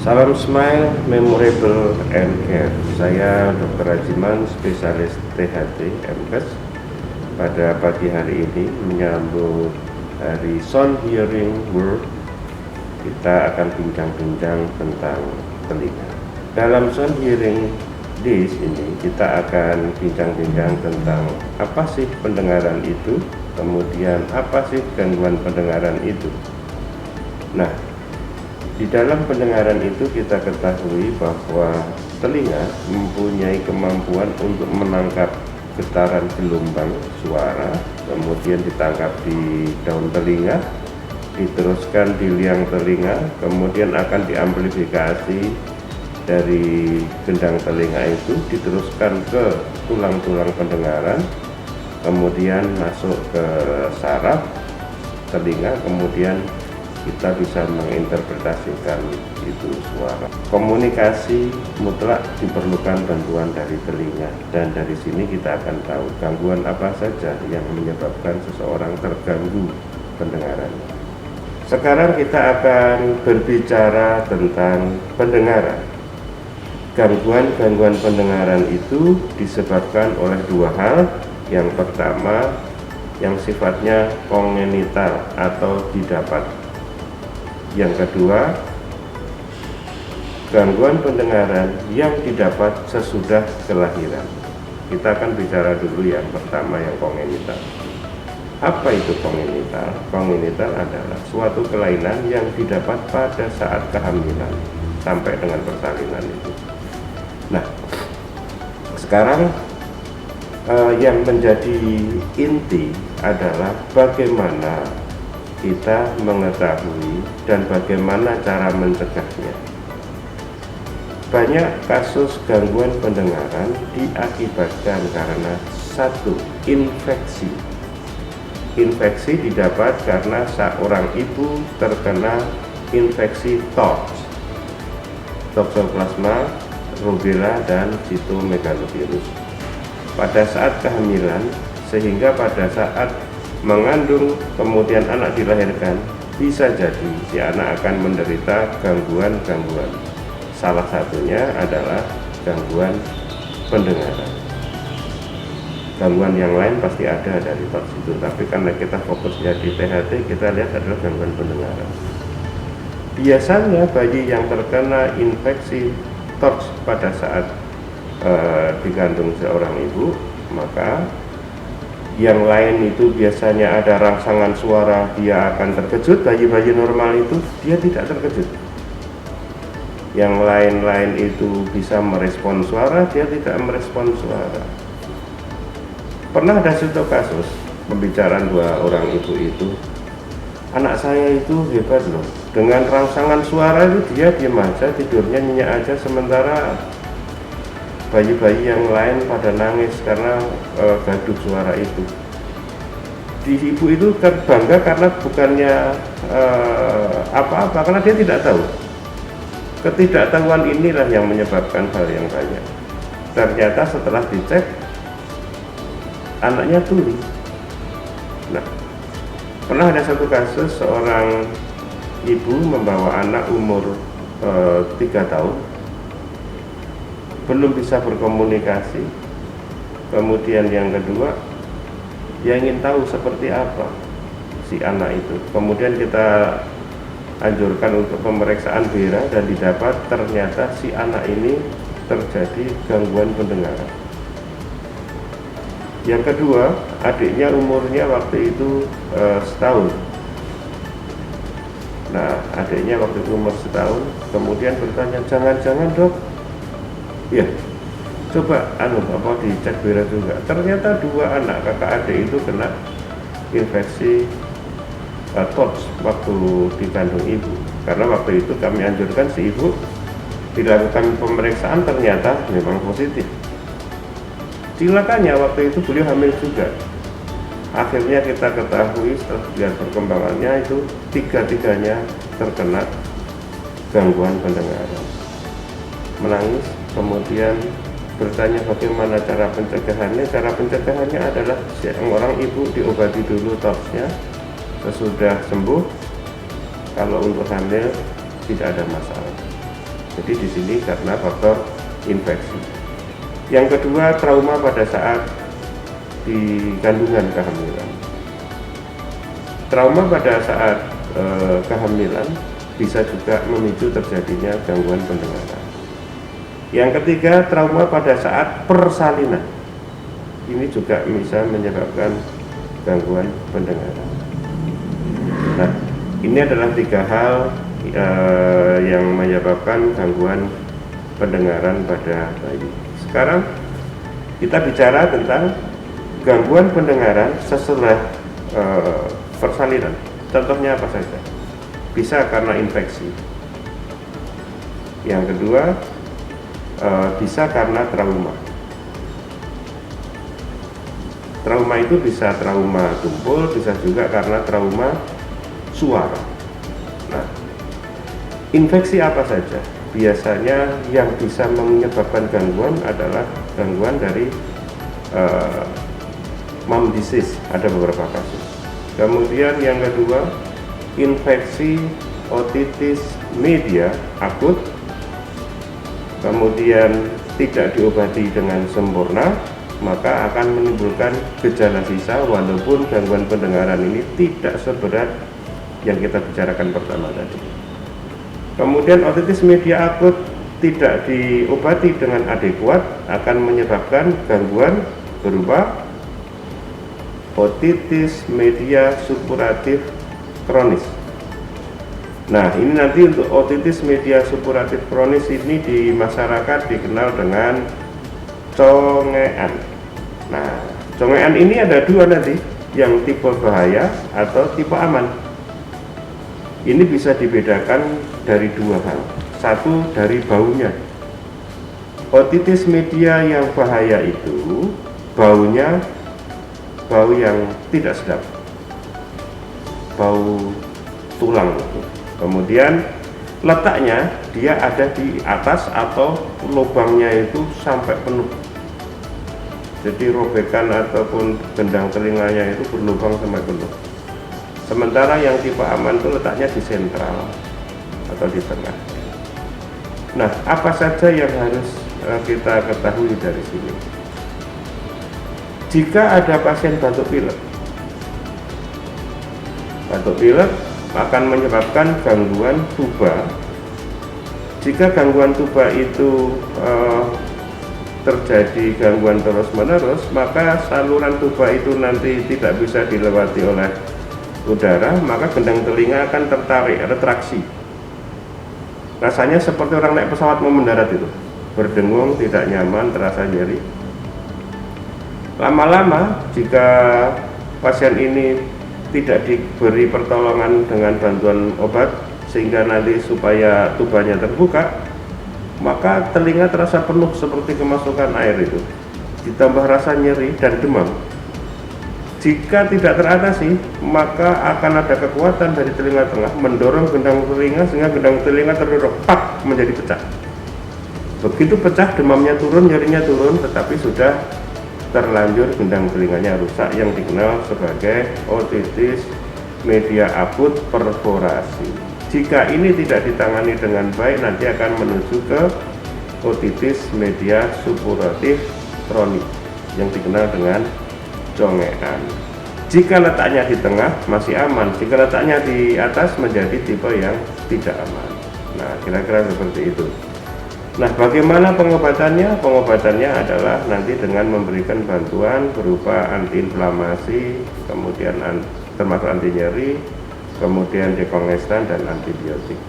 Salam smile, memorable, and care. Saya Dr. Rajiman, spesialis THT MKes. Pada pagi hari ini menyambut Hari Sound Hearing World, kita akan bincang-bincang tentang telinga. Dalam Sound Hearing Days ini kita akan bincang-bincang tentang apa sih pendengaran itu, kemudian apa sih gangguan pendengaran itu. Nah, di dalam pendengaran itu kita ketahui bahwa telinga mempunyai kemampuan untuk menangkap getaran gelombang suara, kemudian ditangkap di daun telinga, diteruskan di liang telinga, kemudian akan diamplifikasi dari gendang telinga itu, diteruskan ke tulang-tulang pendengaran, kemudian masuk ke saraf telinga, kemudian kita bisa menginterpretasikan itu suara. Komunikasi mutlak diperlukan bantuan dari telinga, dan dari sini kita akan tahu gangguan apa saja yang menyebabkan seseorang terganggu pendengarannya. Sekarang kita akan berbicara tentang pendengaran. Gangguan-gangguan pendengaran itu disebabkan oleh dua hal. Yang pertama, yang sifatnya kongenital atau didapat. Yang kedua, gangguan pendengaran yang didapat sesudah kelahiran. Kita akan bicara dulu yang pertama, yang kongenital. Apa itu kongenital? Kongenital adalah suatu kelainan yang didapat pada saat kehamilan sampai dengan persalinan itu. Nah, sekarang yang menjadi inti adalah bagaimana kita mengetahui dan bagaimana cara mencegahnya. Banyak kasus gangguan pendengaran diakibatkan karena satu, infeksi. Infeksi didapat karena seorang ibu terkena infeksi TORCH, Toxoplasma, rubella, dan cytomegalovirus pada saat kehamilan, sehingga pada saat mengandung kemudian anak dilahirkan, bisa jadi si anak akan menderita gangguan-gangguan. Salah satunya adalah gangguan pendengaran. Gangguan yang lain pasti ada dari TORCH itu, tapi karena kita fokusnya di THT, kita lihat adalah gangguan pendengaran. Biasanya bayi yang terkena infeksi TORCH pada saat dikandung seorang ibu, maka yang lain itu biasanya ada rangsangan suara, dia akan terkejut. Bayi-bayi normal itu dia tidak terkejut. Yang lain-lain itu bisa merespon suara, dia tidak merespon suara. Pernah ada satu kasus pembicaraan dua orang ibu itu, anak saya itu hebat loh, dengan rangsangan suara itu dia diam aja, tidurnya nyenyak aja, sementara bayi-bayi yang lain pada nangis karena gaduh suara itu. Di ibu itu bangga karena bukannya apa-apa, karena dia tidak tahu. Ketidaktahuan inilah yang menyebabkan hal yang banyak. Ternyata setelah dicek, anaknya tuli. Nah, pernah ada satu kasus seorang ibu membawa anak umur 3 tahun, belum bisa berkomunikasi. Kemudian yang kedua, dia ingin tahu seperti apa si anak itu. Kemudian kita anjurkan untuk pemeriksaan BERA, dan didapat ternyata si anak ini terjadi gangguan pendengaran. Yang kedua, adiknya umurnya waktu itu setahun. Nah, adiknya waktu itu umur setahun, kemudian bertanya, jangan-jangan dok, ya, coba dicek BERA juga. Ternyata dua anak kakak adik itu kena infeksi TORCH waktu dikandung ibu. Karena waktu itu kami anjurkan si ibu dilakukan pemeriksaan, ternyata memang positif. Silakannya waktu itu beliau hamil juga. Akhirnya kita ketahui setelah lihat perkembangannya itu tiga-tiganya terkena gangguan pendengaran. Menangis, kemudian bertanya bagaimana cara pencegahannya. Cara pencegahannya adalah orang ibu diobati dulu TORCH-nya, sesudah sembuh, kalau untuk hamil tidak ada masalah. Jadi di sini karena faktor infeksi. Yang kedua, trauma pada saat di kandungan kehamilan. Trauma pada saat kehamilan bisa juga memicu terjadinya gangguan pendengaran. Yang ketiga, trauma pada saat persalinan. Ini juga bisa menyebabkan gangguan pendengaran. Nah, ini adalah 3 hal yang menyebabkan gangguan pendengaran pada bayi. Sekarang kita bicara tentang gangguan pendengaran sesudah persalinan. Contohnya apa saja? Bisa karena infeksi. Yang kedua, bisa karena trauma. Trauma itu bisa trauma tumpul, bisa juga karena trauma suara. Nah, infeksi apa saja? Biasanya yang bisa menyebabkan gangguan adalah gangguan dari mum disease, ada beberapa kasus. Kemudian yang kedua, infeksi otitis media akut, kemudian tidak diobati dengan sempurna, maka akan menimbulkan gejala sisa walaupun gangguan pendengaran ini tidak seberat yang kita bicarakan pertama tadi. Kemudian otitis media akut tidak diobati dengan adekuat akan menyebabkan gangguan berupa otitis media suppuratif kronis. Nah, ini nanti untuk otitis media suppuratif kronis ini di masyarakat dikenal dengan congean. Nah, congean ini ada 2 nanti, yang tipe bahaya atau tipe aman. Ini bisa dibedakan dari 2 hal. Satu, dari baunya. Otitis media yang bahaya itu baunya bau yang tidak sedap, bau tulang. Kemudian letaknya dia ada di atas atau lubangnya itu sampai penuh, jadi robekan ataupun gendang telinganya itu berlubang sampai penuh. Sementara yang tipe aman itu letaknya di sentral atau di tengah. Nah, apa saja yang harus kita ketahui dari sini? Jika ada pasien batuk pilek akan menyebabkan gangguan tuba. Jika gangguan tuba itu terjadi gangguan terus-menerus, maka saluran tuba itu nanti tidak bisa dilewati oleh udara, maka gendang telinga akan tertarik, retraksi. Rasanya seperti orang naik pesawat mau mendarat itu, berdengung, tidak nyaman, terasa nyeri. Lama-lama jika pasien ini tidak diberi pertolongan dengan bantuan obat sehingga nanti supaya tubanya terbuka, maka telinga terasa penuh seperti kemasukan air itu, ditambah rasa nyeri dan demam. Jika tidak teratasi, maka akan ada kekuatan dari telinga tengah mendorong gendang telinga sehingga gendang telinga terdorong pak menjadi pecah. Begitu pecah, demamnya turun, nyerinya turun, tetapi sudah terlanjur gendang telinganya rusak yang dikenal sebagai otitis media akut perforasi. Jika ini tidak ditangani dengan baik, nanti akan menuju ke otitis media suppuratif kronik yang dikenal dengan congean. Jika letaknya di tengah masih aman, jika letaknya di atas menjadi tipe yang tidak aman. Nah, kira-kira seperti itu. Nah, bagaimana pengobatannya? Pengobatannya adalah nanti dengan memberikan bantuan berupa antiinflamasi, kemudian termasuk anti nyeri, kemudian dekongestan dan antibiotik.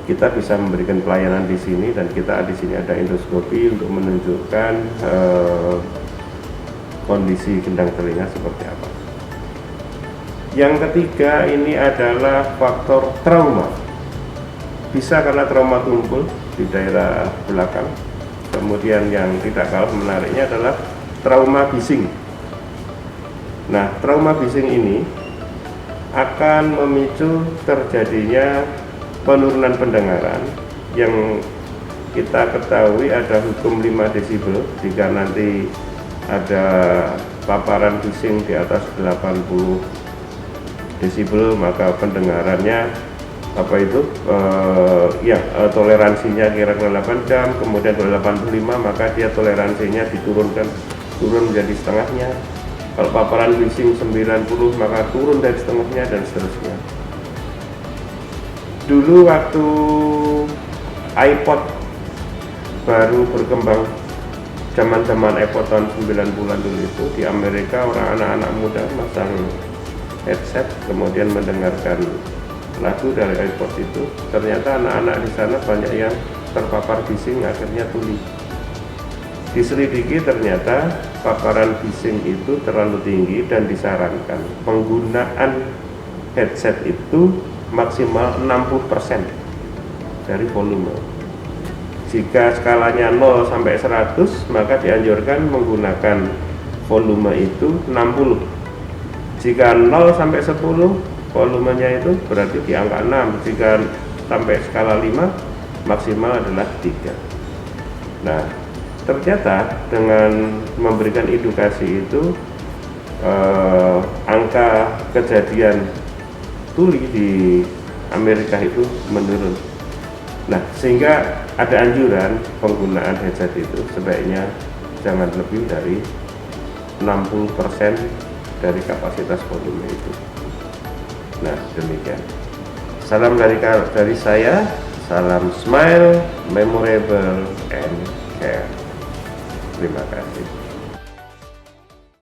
Kita bisa memberikan pelayanan di sini, dan kita di sini ada endoskopi untuk menunjukkan kondisi gendang telinga seperti apa. Yang ketiga ini adalah faktor trauma. Bisa karena trauma tumpul di daerah belakang. Kemudian yang tidak kalah menariknya adalah trauma bising. Nah, trauma bising ini akan memicu terjadinya penurunan pendengaran yang kita ketahui ada hukum 5 desibel. Jika nanti ada paparan bising di atas 80 desibel, maka pendengarannya apa itu toleransinya kira-kira 8 jam, kemudian kalau 85 maka dia toleransinya turun menjadi setengahnya. Kalau paparan bising 90 maka turun dari setengahnya, dan seterusnya. Dulu waktu iPod baru berkembang, zaman iPod tahun 90-an dulu itu, di Amerika anak-anak muda masang headset kemudian mendengarkan lagu dari iPod itu, ternyata anak-anak di sana banyak yang terpapar bising, akhirnya tuli. Diselidiki ternyata paparan bising itu terlalu tinggi dan disarankan penggunaan headset itu maksimal 60% dari volume. Jika skalanya 0 sampai 100 maka dianjurkan menggunakan volume itu 60. Jika 0 sampai 10 volumenya itu berarti di angka 6. Jika sampai skala 5 maksimal adalah 3. Nah, ternyata dengan memberikan edukasi itu angka kejadian tuli di Amerika itu menurun. Nah, sehingga ada anjuran penggunaan headset itu sebaiknya jangan lebih dari 60% dari kapasitas volume itu. Nah, demikian. Salam dari saya, salam smile, memorable, and care. Terima kasih.